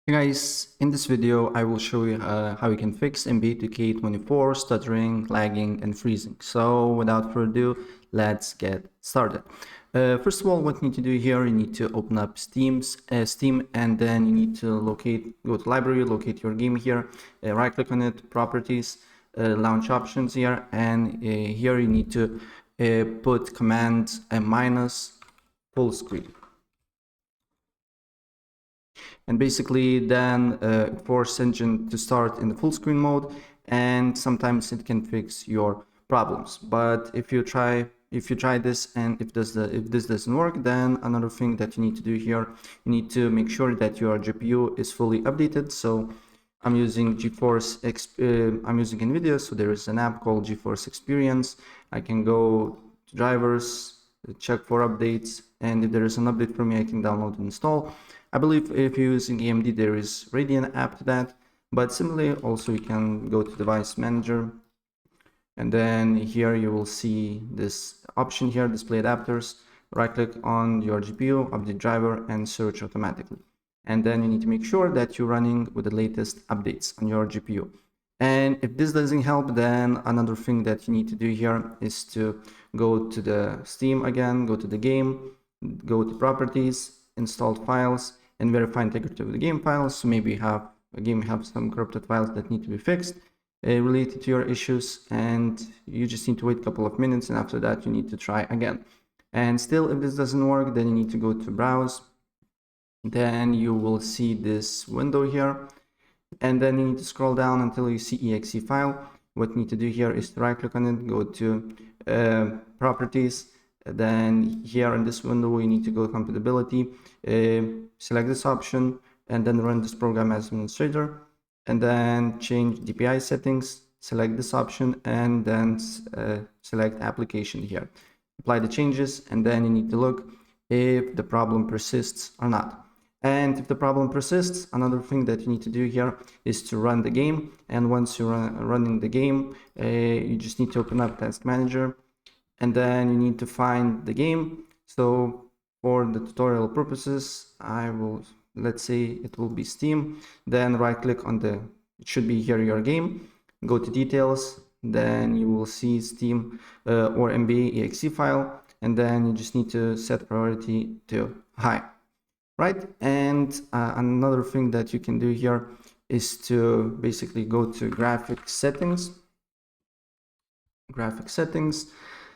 Hey guys, in this video I will show you how you can fix MB2K24 stuttering, lagging and freezing. So without further ado, let's get started. First of all, what you need to do here, you need to open up Steam and then you need to go to library, locate your game here, right click on it, properties, launch options here, and here you need to put command minus full screen. And basically then force engine to start in the full screen mode, and sometimes it can fix your problems. But if you try this and if this doesn't work, then another thing that you need to do here, you need to make sure that your GPU is fully updated. So I'm using I'm using Nvidia, so there is an app called GeForce Experience. I can go to drivers, check for updates, and if there is an update for me, I can download and install. I believe if you're using AMD, there is Radeon app to that, but similarly, also you can go to Device Manager, and then here you will see this option here, Display Adapters. Right click on your GPU, update driver, and search automatically. And then you need to make sure that you're running with the latest updates on your GPU. And if this doesn't help, then another thing that you need to do here is to go to the Steam again, go to the game, go to properties, installed files, and verify integrity of the game files. So maybe a game have some corrupted files that need to be fixed related to your issues, and you just need to wait a couple of minutes, and after that you need to try again. And still, if this doesn't work, then you need to go to browse. Then you will see this window here, and then you need to scroll down until you see exe file. What you need to do here is to right click on it, go to properties, then here in this window you need to go to compatibility, select this option, and then run this program as administrator, and then change DPI settings, select this option, and then select application here. Apply the changes, and then you need to look if the problem persists or not. And if the problem persists, another thing that you need to do here is to run the game. And once you're running the game, you just need to open up Task Manager, and then you need to find the game. So for the tutorial purposes, let's say it will be Steam. Then right click on it should be here your game. Go to details, then you will see Steam or MB exe file, and then you just need to set priority to high. Right, and another thing that you can do here is to basically go to graphic settings,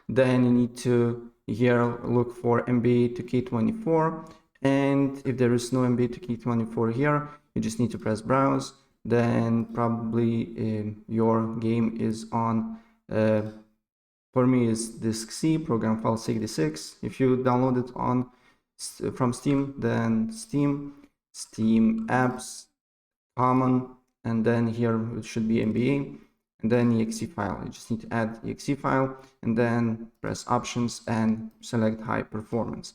then you need to here look for MB2K24, and if there is no MB2K24 here, you just need to press browse. Then probably your game is on for me is disk C, program file 86. If you download it from Steam, then Steam apps, common, and then here it should be MBA, and then exe file. You just need to add exe file, and then press options and select high performance.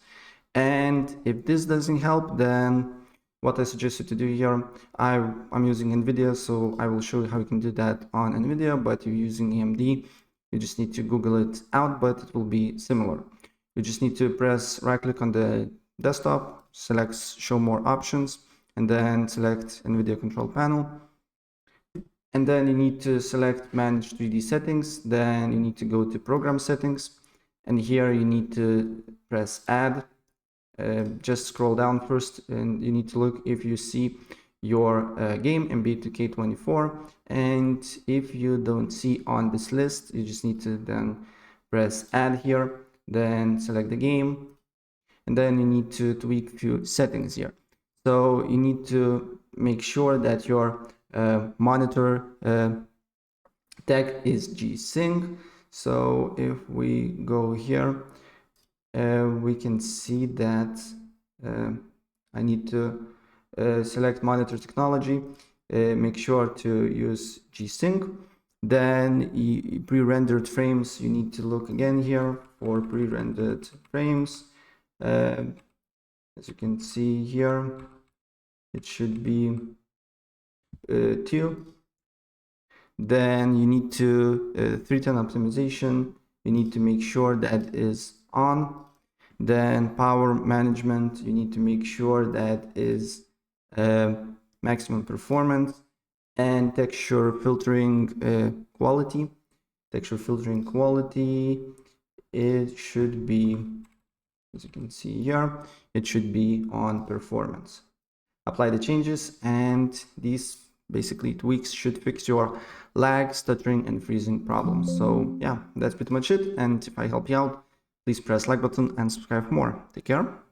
And if this doesn't help, then what I suggest you to do here, I'm using Nvidia, so I will show you how you can do that on Nvidia, but if you're using AMD, you just need to Google it out, but it will be similar. You just need to press right click on the desktop, select show more options, and then select Nvidia control panel. And then you need to select manage 3D settings. Then you need to go to program settings, and here you need to press add. Just scroll down first, and you need to look if you see your game MB2K24, and if you don't see on this list, you just need to then press add here, then select the game, and then you need to tweak a few settings here. So you need to make sure that your monitor tag is G-Sync. So if we go here, we can see that I need to select monitor technology, make sure to use G-Sync. Then pre-rendered frames, you need to look again here for pre-rendered frames. As you can see here, it should be 2. Then you need to 310 optimization, you need to make sure that is on. Then power management, you need to make sure that is maximum performance, and texture filtering quality. Texture filtering quality, it should be, as you can see here, it should be on performance. Apply the changes, and these basically tweaks should fix your lag, stuttering, and freezing problems. So yeah, that's pretty much it. And if I help you out, please press like button and subscribe for more. Take care.